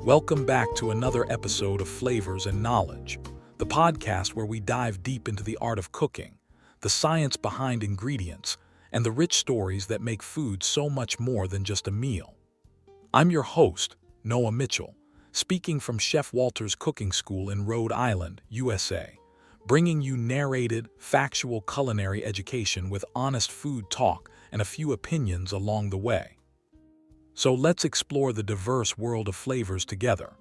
Welcome back to another episode of Flavors and Knowledge, the podcast where we dive deep into the art of cooking, the science behind ingredients, and the rich stories that make food so much more than just a meal. I'm your host, Noah Mitchell, speaking from Chef Walter's Cooking School in Rhode Island, USA, bringing you narrated, factual culinary education with honest food talk and a few opinions along the way. So let's explore the diverse world of flavors together.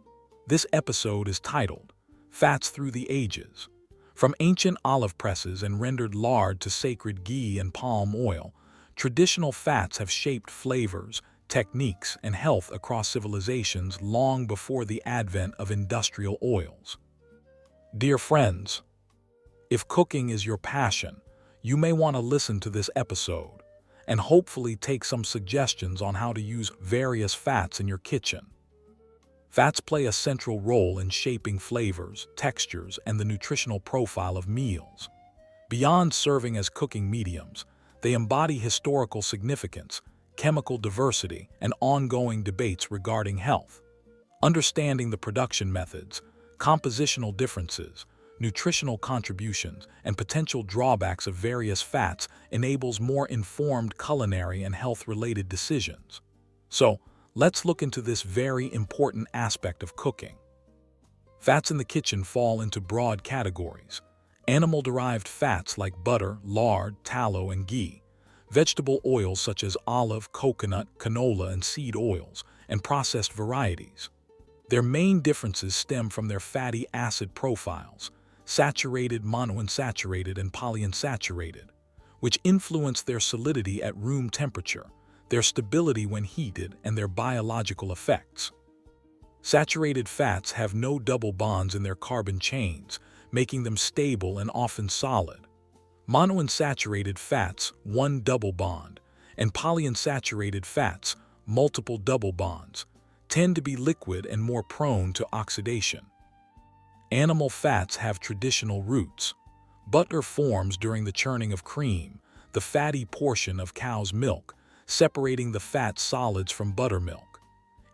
This episode is titled, Fats Through the Ages. From ancient olive presses and rendered lard to sacred ghee and palm oil, traditional fats have shaped flavors, techniques, and health across civilizations long before the advent of industrial oils. Dear friends, if cooking is your passion, you may want to listen to this episode and hopefully take some suggestions on how to use various fats in your kitchen. Fats play a central role in shaping flavors, textures, and the nutritional profile of meals. Beyond serving as cooking mediums, they embody historical significance, chemical diversity, and ongoing debates regarding health. Understanding the production methods, compositional differences, nutritional contributions, and potential drawbacks of various fats enables more informed culinary and health-related decisions. So, let's look into this very important aspect of cooking. Fats in the kitchen fall into broad categories: animal-derived fats like butter, lard, tallow, and ghee, vegetable oils such as olive, coconut, canola, and seed oils, and processed varieties. Their main differences stem from their fatty acid profiles, saturated, monounsaturated, and polyunsaturated, which influence their solidity at room temperature, their stability when heated, and their biological effects. Saturated fats have no double bonds in their carbon chains, making them stable and often solid. Monounsaturated fats, one double bond, and polyunsaturated fats, multiple double bonds, tend to be liquid and more prone to oxidation. Animal fats have traditional roots. Butter forms during the churning of cream, the fatty portion of cow's milk, separating the fat solids from buttermilk.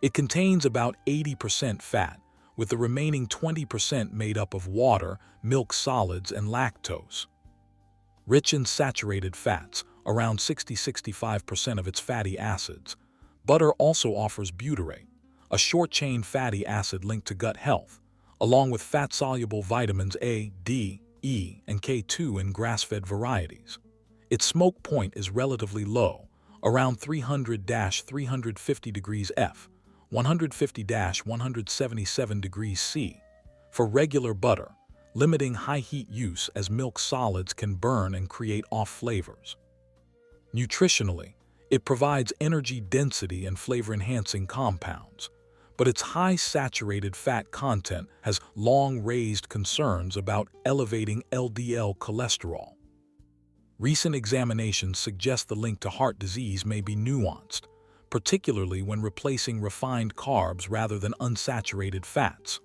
It contains about 80% fat, with the remaining 20% made up of water, milk solids, and lactose. Rich in saturated fats, around 60–65% of its fatty acids. Butter also offers butyrate, a short-chain fatty acid linked to gut health, along with fat-soluble vitamins A, D, E, and K2 in grass-fed varieties. Its smoke point is relatively low, around 300–350 degrees F, 150–177 degrees C, for regular butter, limiting high-heat use as milk solids can burn and create off flavors. Nutritionally, it provides energy density and flavor-enhancing compounds, but its high saturated fat content has long raised concerns about elevating LDL cholesterol. Recent examinations suggest the link to heart disease may be nuanced, particularly when replacing refined carbs rather than unsaturated fats.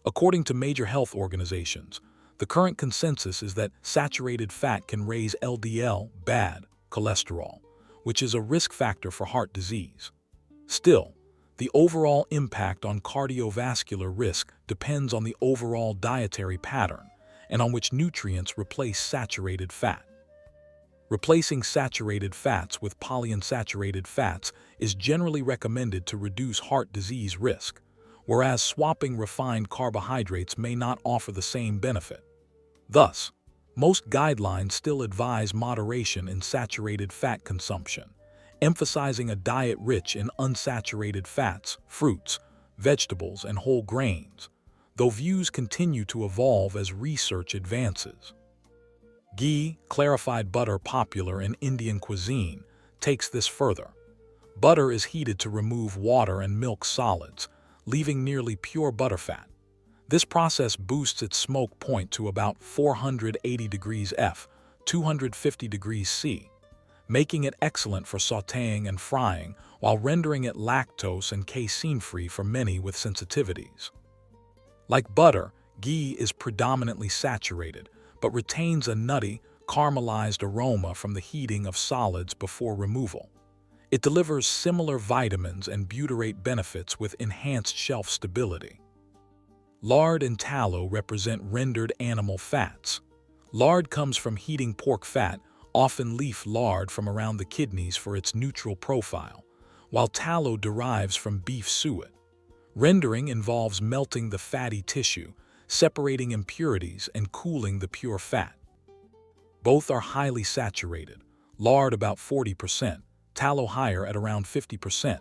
According to major health organizations, the current consensus is that saturated fat can raise LDL, bad cholesterol, which is a risk factor for heart disease. Still, the overall impact on cardiovascular risk depends on the overall dietary pattern and on which nutrients replace saturated fat. Replacing saturated fats with polyunsaturated fats is generally recommended to reduce heart disease risk, whereas swapping refined carbohydrates may not offer the same benefit. Thus, most guidelines still advise moderation in saturated fat consumption, emphasizing a diet rich in unsaturated fats, fruits, vegetables, and whole grains, though views continue to evolve as research advances. Ghee, clarified butter popular in Indian cuisine, takes this further. Butter is heated to remove water and milk solids, leaving nearly pure butterfat. This process boosts its smoke point to about 480 degrees F, 250 degrees C, making it excellent for sautéing and frying while rendering it lactose and casein-free for many with sensitivities. Like butter, ghee is predominantly saturated, but retains a nutty, caramelized aroma from the heating of solids before removal. It delivers similar vitamins and butyrate benefits with enhanced shelf stability. Lard and tallow represent rendered animal fats. Lard comes from heating pork fat, often leaf lard from around the kidneys for its neutral profile, while tallow derives from beef suet. Rendering involves melting the fatty tissue, separating impurities, and cooling the pure fat. Both are highly saturated, lard about 40%, tallow higher at around 50%,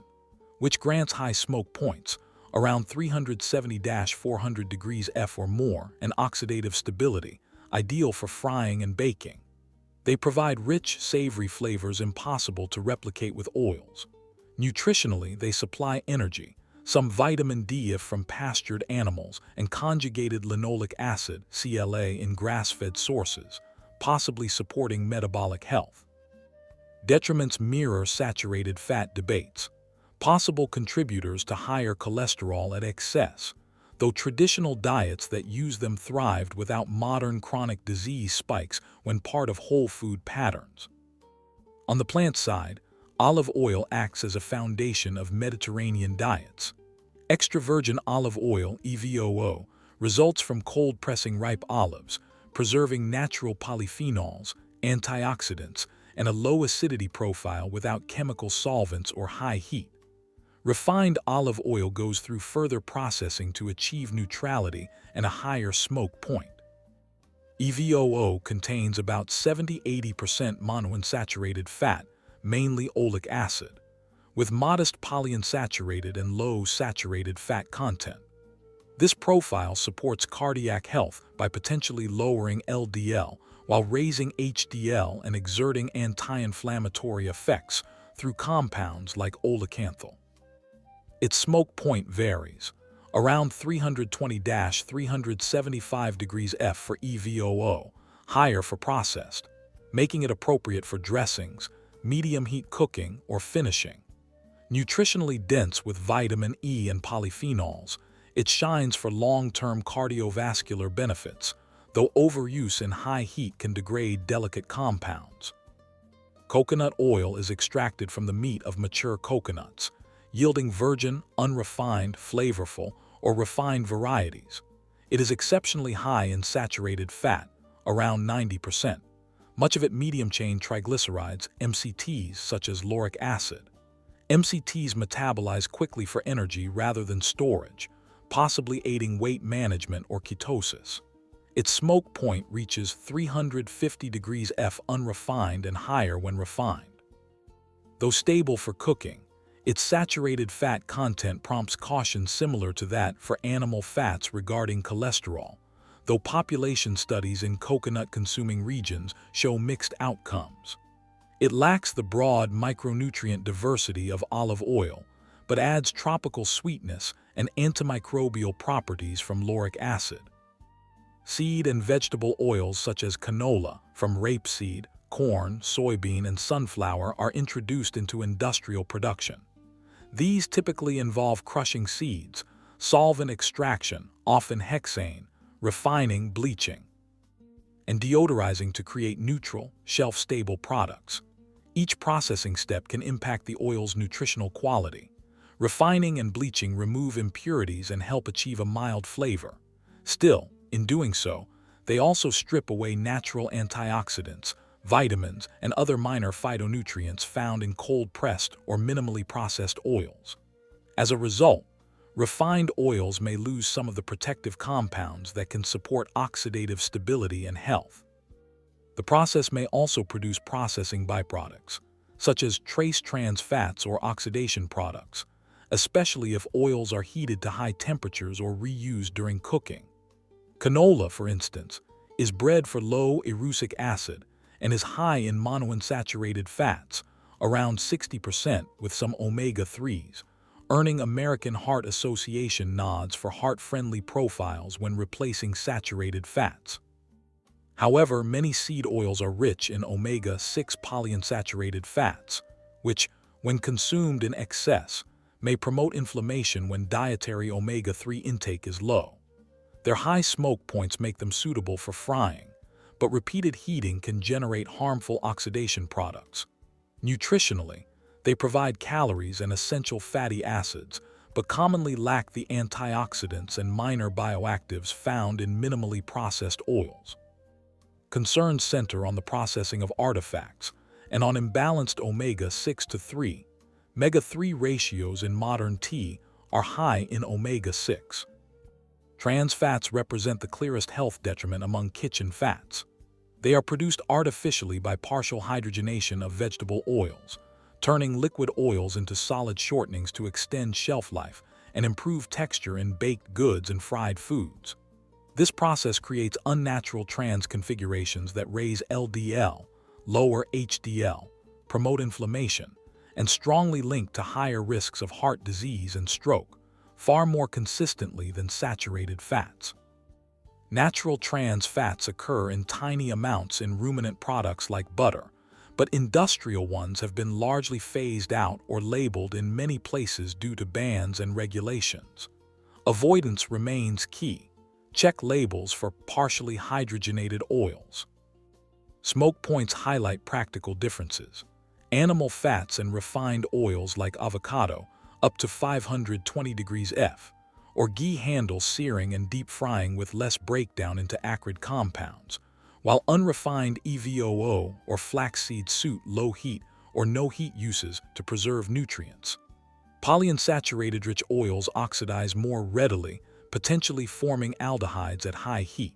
which grants high smoke points, around 370-400 degrees F or more, and oxidative stability, ideal for frying and baking. They provide rich, savory flavors impossible to replicate with oils. Nutritionally, they supply energy, some vitamin D if from pastured animals, and conjugated linoleic acid, CLA, in grass-fed sources, possibly supporting metabolic health. Detriments mirror saturated fat debates. Possible contributors to higher cholesterol at excess, though traditional diets that use them thrived without modern chronic disease spikes when part of whole food patterns. On the plant side, olive oil acts as a foundation of Mediterranean diets. Extra virgin olive oil, EVOO, results from cold pressing ripe olives, preserving natural polyphenols, antioxidants, and a low acidity profile without chemical solvents or high heat. Refined olive oil goes through further processing to achieve neutrality and a higher smoke point. EVOO contains about 70–80% monounsaturated fat, mainly oleic acid, with modest polyunsaturated and low saturated fat content. This profile supports cardiac health by potentially lowering LDL while raising HDL and exerting anti-inflammatory effects through compounds like olecanthal. Its smoke point varies, around 320–375 degrees F for EVOO, higher for processed, making it appropriate for dressings, medium heat cooking, or finishing. Nutritionally dense with vitamin E and polyphenols, it shines for long-term cardiovascular benefits, though overuse in high heat can degrade delicate compounds. Coconut oil is extracted from the meat of mature coconuts, yielding virgin, unrefined, flavorful, or refined varieties. It is exceptionally high in saturated fat, around 90%, much of it medium-chain triglycerides, MCTs, such as lauric acid. MCTs metabolize quickly for energy rather than storage, possibly aiding weight management or ketosis. Its smoke point reaches 350 degrees F unrefined and higher when refined. Though stable for cooking, its saturated fat content prompts caution similar to that for animal fats regarding cholesterol, though population studies in coconut-consuming regions show mixed outcomes. It lacks the broad micronutrient diversity of olive oil, but adds tropical sweetness and antimicrobial properties from lauric acid. Seed and vegetable oils such as canola from rapeseed, corn, soybean, and sunflower are introduced into industrial production. These typically involve crushing seeds, solvent extraction, often hexane, refining, bleaching, and deodorizing to create neutral, shelf-stable products. Each processing step can impact the oil's nutritional quality. Refining and bleaching remove impurities and help achieve a mild flavor. Still, in doing so, they also strip away natural antioxidants, vitamins, and other minor phytonutrients found in cold-pressed or minimally processed oils. As a result, refined oils may lose some of the protective compounds that can support oxidative stability and health. The process may also produce processing byproducts, such as trace trans fats or oxidation products, especially if oils are heated to high temperatures or reused during cooking. Canola, for instance, is bred for low erucic acid and is high in monounsaturated fats, around 60% with some omega-3s, earning American Heart Association nods for heart-friendly profiles when replacing saturated fats. However, many seed oils are rich in omega-6 polyunsaturated fats, which, when consumed in excess, may promote inflammation when dietary omega-3 intake is low. Their high smoke points make them suitable for frying, but repeated heating can generate harmful oxidation products. Nutritionally, They provide calories and essential fatty acids, but commonly lack the antioxidants and minor bioactives found in minimally processed oils. Concerns center on the processing of artifacts and on imbalanced omega-6 to 3. Omega-3 ratios in modern tea are high in omega-6. Trans fats represent the clearest health detriment among kitchen fats. They are produced artificially by partial hydrogenation of vegetable oils, turning liquid oils into solid shortenings to extend shelf life and improve texture in baked goods and fried foods. This process creates unnatural trans configurations that raise LDL, lower HDL, promote inflammation, and strongly link to higher risks of heart disease and stroke, far more consistently than saturated fats. Natural trans fats occur in tiny amounts in ruminant products like butter, but industrial ones have been largely phased out or labeled in many places due to bans and regulations. Avoidance remains key. Check labels for partially hydrogenated oils. Smoke points highlight practical differences. Animal fats and refined oils like avocado, up to 520 degrees F, or ghee handle searing and deep frying with less breakdown into acrid compounds, while unrefined EVOO or flaxseed suit low heat or no heat uses to preserve nutrients. Polyunsaturated rich oils oxidize more readily, potentially forming aldehydes at high heat.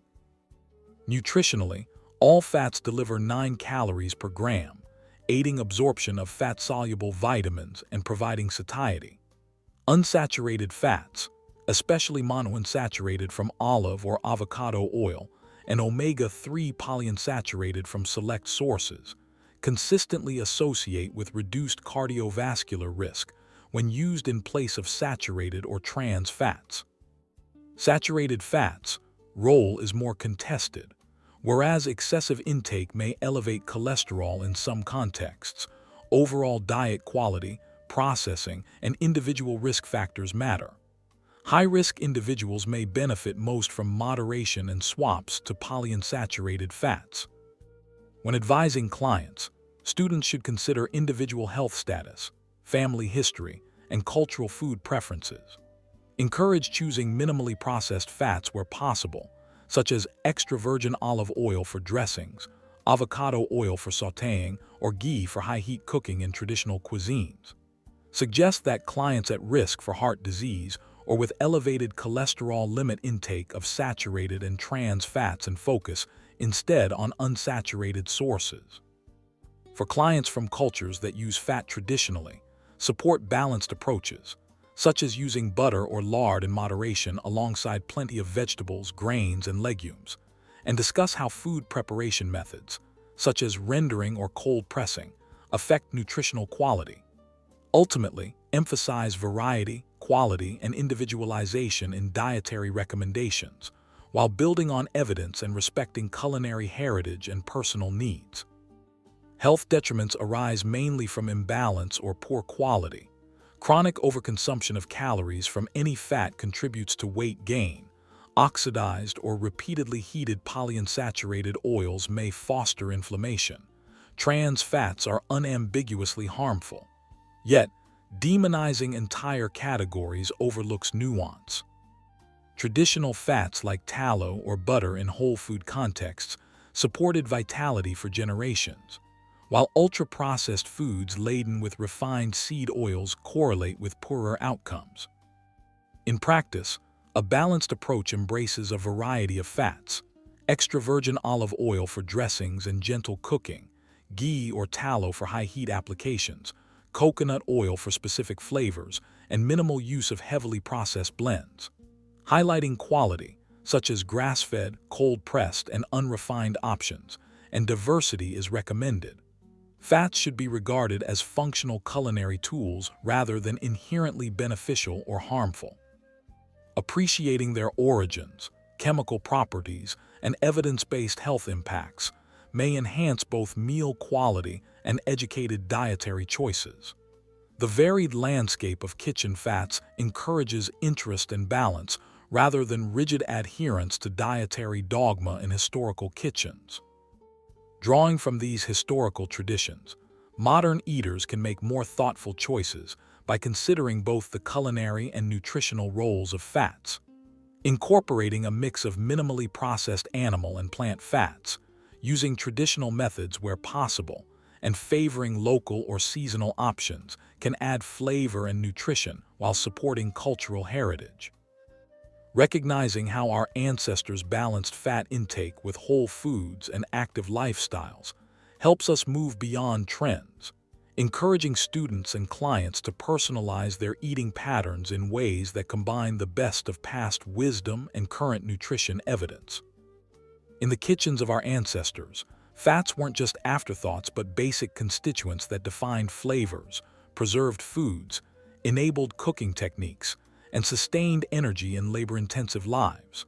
Nutritionally, all fats deliver 9 calories per gram, aiding absorption of fat-soluble vitamins and providing satiety. Unsaturated fats, especially monounsaturated from olive or avocado oil, and omega-3 polyunsaturated from select sources, consistently associate with reduced cardiovascular risk when used in place of saturated or trans fats. Saturated fats' role is more contested, whereas excessive intake may elevate cholesterol in some contexts. Overall diet quality, processing, and individual risk factors matter. High-risk individuals may benefit most from moderation and swaps to polyunsaturated fats. When advising clients, students should consider individual health status, family history, and cultural food preferences. Encourage choosing minimally processed fats where possible, such as extra virgin olive oil for dressings, avocado oil for sautéing, or ghee for high-heat cooking in traditional cuisines. Suggest that clients at risk for heart disease or with elevated cholesterol limit intake of saturated and trans fats and focus instead on unsaturated sources. For clients from cultures that use fat traditionally, support balanced approaches, such as using butter or lard in moderation alongside plenty of vegetables, grains, and legumes, and discuss how food preparation methods, such as rendering or cold pressing, affect nutritional quality. Ultimately, emphasize variety, quality, and individualization in dietary recommendations, while building on evidence and respecting culinary heritage and personal needs. Health detriments arise mainly from imbalance or poor quality. Chronic overconsumption of calories from any fat contributes to weight gain. Oxidized or repeatedly heated polyunsaturated oils may foster inflammation. Trans fats are unambiguously harmful. Yet, demonizing entire categories overlooks nuance. Traditional fats like tallow or butter in whole food contexts supported vitality for generations, while ultra-processed foods laden with refined seed oils correlate with poorer outcomes. In practice, a balanced approach embraces a variety of fats: extra virgin olive oil for dressings and gentle cooking, ghee or tallow for high-heat applications, coconut oil for specific flavors, and minimal use of heavily processed blends. Highlighting quality, such as grass-fed, cold-pressed, and unrefined options, and diversity is recommended. Fats should be regarded as functional culinary tools rather than inherently beneficial or harmful. Appreciating their origins, chemical properties, and evidence-based health impacts may enhance both meal quality and educated dietary choices. The varied landscape of kitchen fats encourages interest and balance rather than rigid adherence to dietary dogma in historical kitchens. Drawing from these historical traditions, modern eaters can make more thoughtful choices by considering both the culinary and nutritional roles of fats. Incorporating a mix of minimally processed animal and plant fats, using traditional methods where possible, and favoring local or seasonal options can add flavor and nutrition while supporting cultural heritage. Recognizing how our ancestors balanced fat intake with whole foods and active lifestyles helps us move beyond trends, encouraging students and clients to personalize their eating patterns in ways that combine the best of past wisdom and current nutrition evidence. In the kitchens of our ancestors, fats weren't just afterthoughts but basic constituents that defined flavors, preserved foods, enabled cooking techniques, and sustained energy in labor-intensive lives.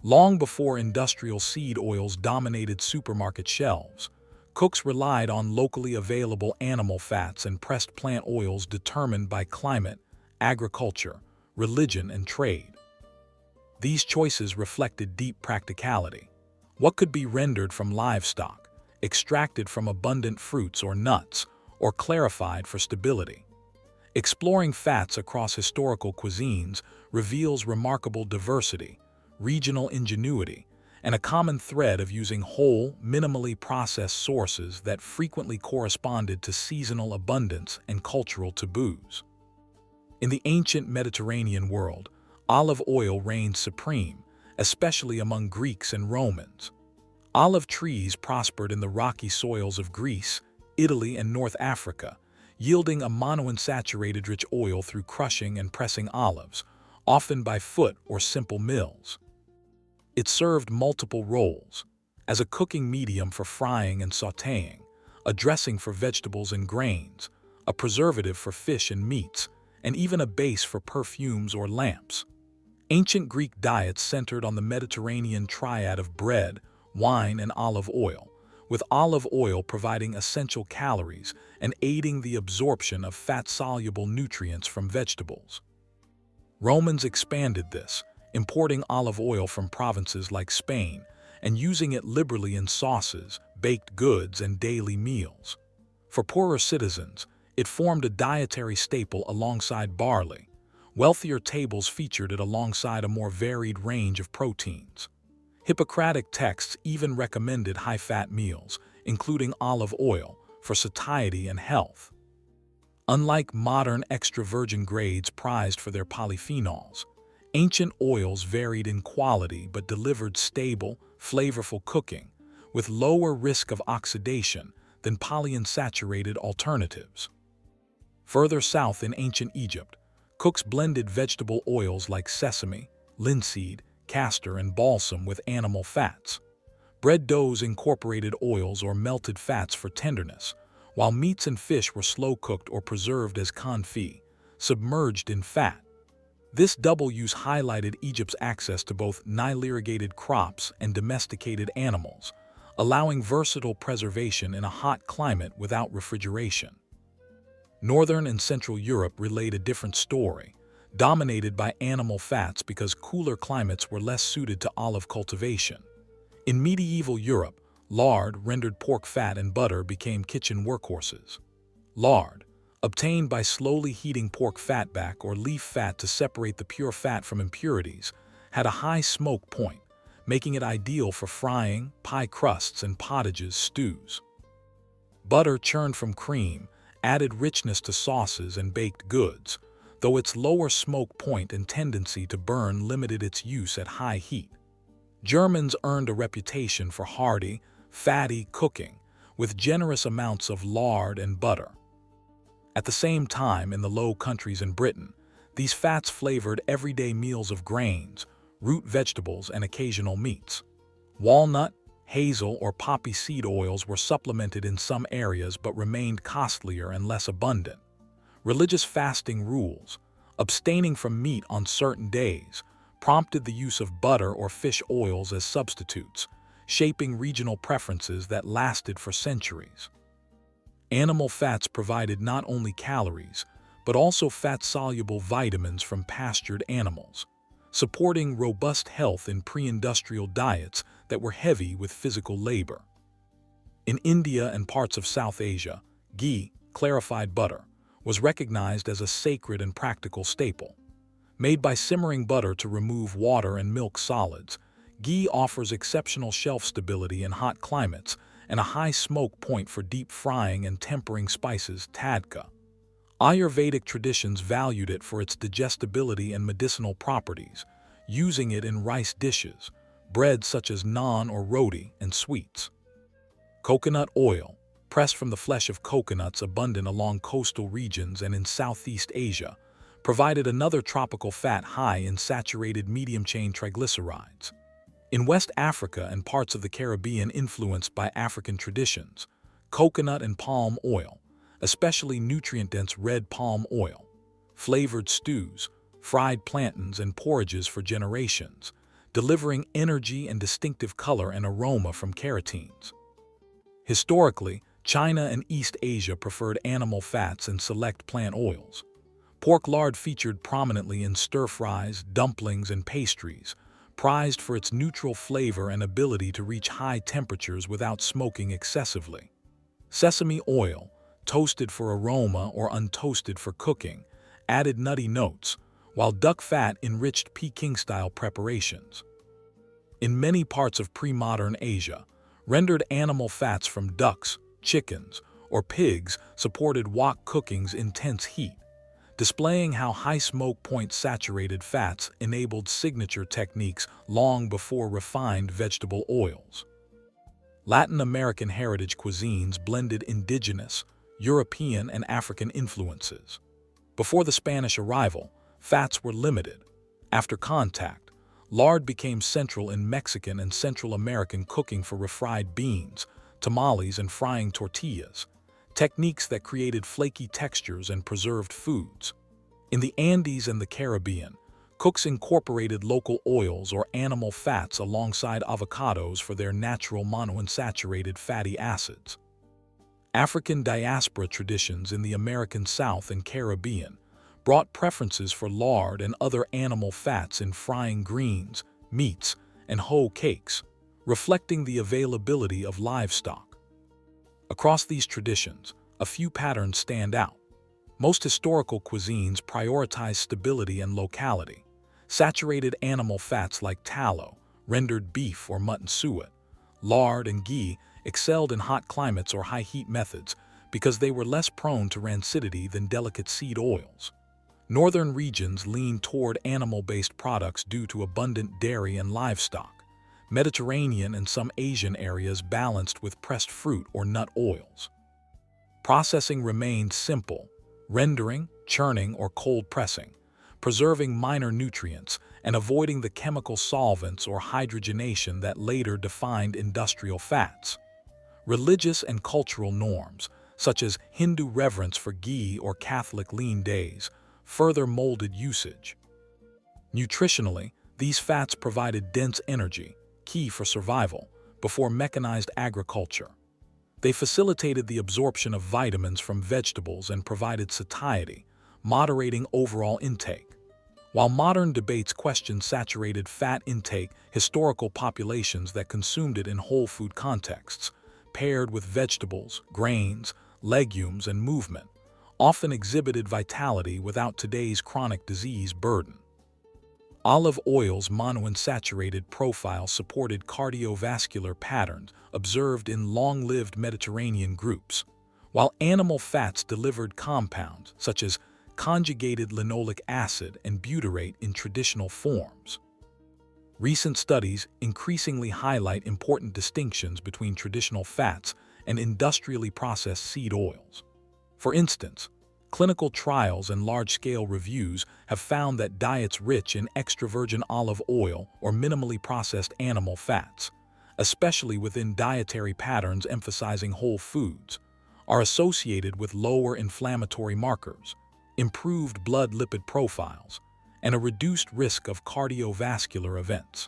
Long before industrial seed oils dominated supermarket shelves, cooks relied on locally available animal fats and pressed plant oils determined by climate, agriculture, religion, and trade. These choices reflected deep practicality. What could be rendered from livestock, extracted from abundant fruits or nuts, or clarified for stability? Exploring fats across historical cuisines reveals remarkable diversity, regional ingenuity, and a common thread of using whole, minimally processed sources that frequently corresponded to seasonal abundance and cultural taboos. In the ancient Mediterranean world, olive oil reigned supreme, especially among Greeks and Romans. Olive trees prospered in the rocky soils of Greece, Italy, and North Africa, yielding a monounsaturated rich oil through crushing and pressing olives, often by foot or simple mills. It served multiple roles: as a cooking medium for frying and sautéing, a dressing for vegetables and grains, a preservative for fish and meats, and even a base for perfumes or lamps. Ancient Greek diets centered on the Mediterranean triad of bread, wine, and olive oil, with olive oil providing essential calories and aiding the absorption of fat-soluble nutrients from vegetables. Romans expanded this, importing olive oil from provinces like Spain and using it liberally in sauces, baked goods, and daily meals. For poorer citizens, it formed a dietary staple alongside barley. Wealthier tables featured it alongside a more varied range of proteins. Hippocratic texts even recommended high-fat meals, including olive oil, for satiety and health. Unlike modern extra virgin grades prized for their polyphenols, ancient oils varied in quality but delivered stable, flavorful cooking, with lower risk of oxidation than polyunsaturated alternatives. Further south in ancient Egypt, cooks blended vegetable oils like sesame, linseed, castor, and balsam with animal fats. Bread doughs incorporated oils or melted fats for tenderness, while meats and fish were slow-cooked or preserved as confit, submerged in fat. This double use highlighted Egypt's access to both Nile-irrigated crops and domesticated animals, allowing versatile preservation in a hot climate without refrigeration. Northern and Central Europe relayed a different story, dominated by animal fats because cooler climates were less suited to olive cultivation. In medieval Europe, lard, rendered pork fat, and butter became kitchen workhorses. Lard, obtained by slowly heating pork fat back or leaf fat to separate the pure fat from impurities, had a high smoke point, making it ideal for frying, pie crusts, and potages stews. Butter churned from cream added richness to sauces and baked goods, though its lower smoke point and tendency to burn limited its use at high heat. Germans earned a reputation for hearty, fatty cooking, with generous amounts of lard and butter. At the same time, in the Low Countries and Britain, these fats flavored everyday meals of grains, root vegetables, and occasional meats. Walnut, hazel, or poppy seed oils were supplemented in some areas but remained costlier and less abundant. Religious fasting rules, abstaining from meat on certain days, prompted the use of butter or fish oils as substitutes, shaping regional preferences that lasted for centuries. Animal fats provided not only calories, but also fat-soluble vitamins from pastured animals, supporting robust health in pre-industrial diets that were heavy with physical labor. In India and parts of South Asia, Ghee, clarified butter, was recognized as a sacred and practical staple. Made by simmering butter to remove water and milk solids, ghee offers exceptional shelf stability in hot climates and a high smoke point for deep frying and tempering spices tadka. Ayurvedic traditions valued it for its digestibility and medicinal properties, using it in rice dishes, breads such as naan or roti, and sweets. Coconut oil, pressed from the flesh of coconuts abundant along coastal regions and in Southeast Asia, provided another tropical fat high in saturated medium-chain triglycerides. In West Africa and parts of the Caribbean influenced by African traditions, coconut and palm oil, especially nutrient-dense red palm oil, flavored stews, fried plantains and porridges for generations, delivering energy and distinctive color and aroma from carotenes. Historically, China and East Asia preferred animal fats and select plant oils. Pork lard featured prominently in stir-fries, dumplings, and pastries, prized for its neutral flavor and ability to reach high temperatures without smoking excessively. Sesame oil, toasted for aroma or untoasted for cooking, added nutty notes, while duck fat enriched Peking-style preparations. In many parts of pre-modern Asia, rendered animal fats from ducks, chickens, or pigs supported wok cooking's intense heat, displaying how high smoke point saturated fats enabled signature techniques long before refined vegetable oils. Latin American heritage cuisines blended indigenous, European, and African influences. Before the Spanish arrival, fats were limited. After contact, lard became central in Mexican and Central American cooking for refried beans, tamales, and frying tortillas, techniques that created flaky textures and preserved foods. In the Andes and the Caribbean, cooks incorporated local oils or animal fats alongside avocados for their natural monounsaturated fatty acids. African diaspora traditions in the American South and Caribbean brought preferences for lard and other animal fats in frying greens, meats, and whole cakes, reflecting the availability of livestock. Across these traditions, a few patterns stand out. Most historical cuisines prioritize stability and locality. Saturated animal fats like tallow, rendered beef or mutton suet, lard, and ghee excelled in hot climates or high-heat methods because they were less prone to rancidity than delicate seed oils. Northern regions leaned toward animal-based products due to abundant dairy and livestock. Mediterranean and some Asian areas balanced with pressed fruit or nut oils. Processing remained simple, rendering, churning, or cold pressing, preserving minor nutrients and avoiding the chemical solvents or hydrogenation that later defined industrial fats. Religious and cultural norms, such as Hindu reverence for ghee or Catholic lean days, further molded usage. Nutritionally, these fats provided dense energy, key for survival, before mechanized agriculture. They facilitated the absorption of vitamins from vegetables and provided satiety, moderating overall intake. While modern debates question saturated fat intake, historical populations that consumed it in whole food contexts, paired with vegetables, grains, legumes, and movement, often exhibited vitality without today's chronic disease burden. Olive oil's monounsaturated profile supported cardiovascular patterns observed in long-lived Mediterranean groups, while animal fats delivered compounds such as conjugated linoleic acid and butyrate in traditional forms. Recent studies increasingly highlight important distinctions between traditional fats and industrially processed seed oils. For instance, clinical trials and large-scale reviews have found that diets rich in extra virgin olive oil or minimally processed animal fats, especially within dietary patterns emphasizing whole foods, are associated with lower inflammatory markers, improved blood lipid profiles, and a reduced risk of cardiovascular events.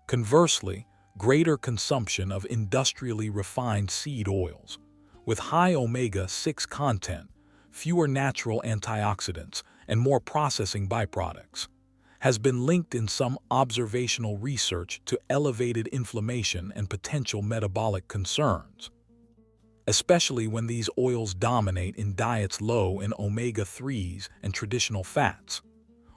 Conversely, greater consumption of industrially refined seed oils, with high omega-6 content, fewer natural antioxidants, and more processing byproducts, has been linked in some observational research to elevated inflammation and potential metabolic concerns. especially when these oils dominate in diets low in omega-3s and traditional fats.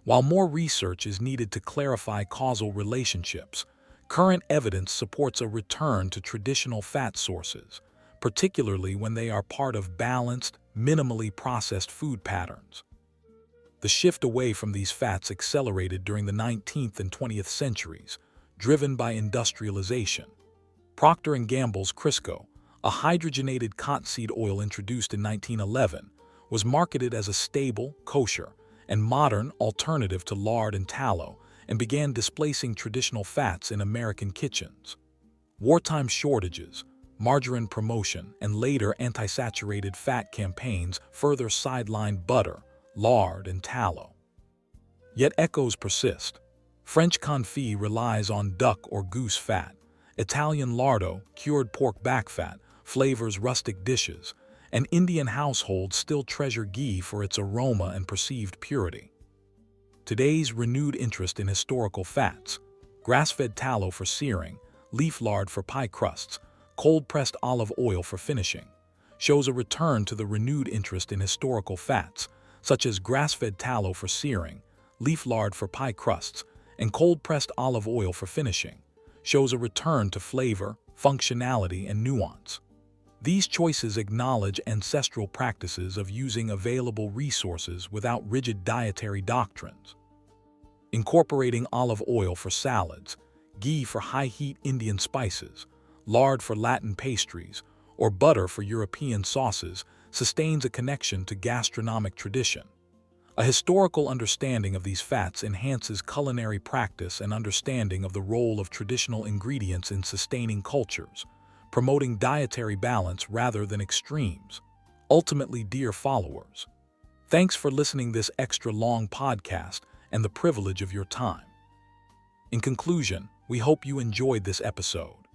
While more research is needed to clarify causal relationships, current evidence supports a return to traditional fat sources, particularly when they are part of balanced, minimally processed food patterns. The shift away from these fats accelerated during the 19th and 20th centuries, driven by industrialization. Procter & Gamble's Crisco, a hydrogenated cottonseed oil introduced in 1911, was marketed as a stable, kosher, and modern alternative to lard and tallow, and began displacing traditional fats in American kitchens. Wartime shortages, margarine promotion, and later anti-saturated fat campaigns further sidelined butter, lard, and tallow. Yet echoes persist. French confit relies on duck or goose fat. Italian lardo, cured pork back fat, flavors rustic dishes, and Indian households still treasure ghee for its aroma and perceived purity. Today's renewed interest in historical fats, grass-fed tallow for searing, leaf lard for pie crusts, cold-pressed olive oil for finishing, shows a return to the renewed interest in historical fats, such as grass-fed tallow for searing, leaf lard for pie crusts, and cold-pressed olive oil for finishing, shows a return to flavor, functionality, and nuance. These choices acknowledge ancestral practices of using available resources without rigid dietary doctrines. Incorporating olive oil for salads, ghee for high-heat Indian spices, lard for Latin pastries, or butter for European sauces sustains a connection to gastronomic tradition. A historical understanding of these fats enhances culinary practice and understanding of the role of traditional ingredients in sustaining cultures, promoting dietary balance rather than extremes. Ultimately, dear followers, thanks for listening this extra-long podcast and the privilege of your time. In conclusion, we hope you enjoyed this episode.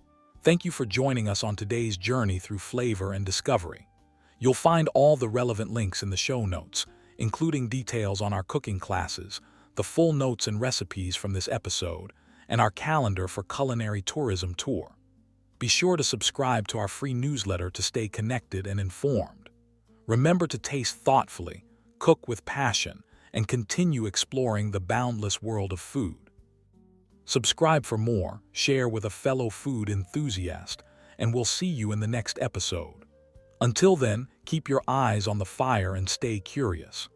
Thank you for joining us on today's journey through flavor and discovery. You'll find all the relevant links in the show notes, including details on our cooking classes, the full notes and recipes from this episode, and our calendar for culinary tourism tour. Be sure to subscribe to our free newsletter to stay connected and informed. Remember to taste thoughtfully, cook with passion, and continue exploring the boundless world of food. Subscribe for more, share with a fellow food enthusiast, and we'll see you in the next episode. Until then, keep your eyes on the fire and stay curious.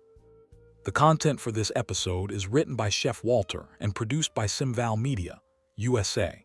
The content for this episode is written by Chef Walter and produced by Simval Media, USA.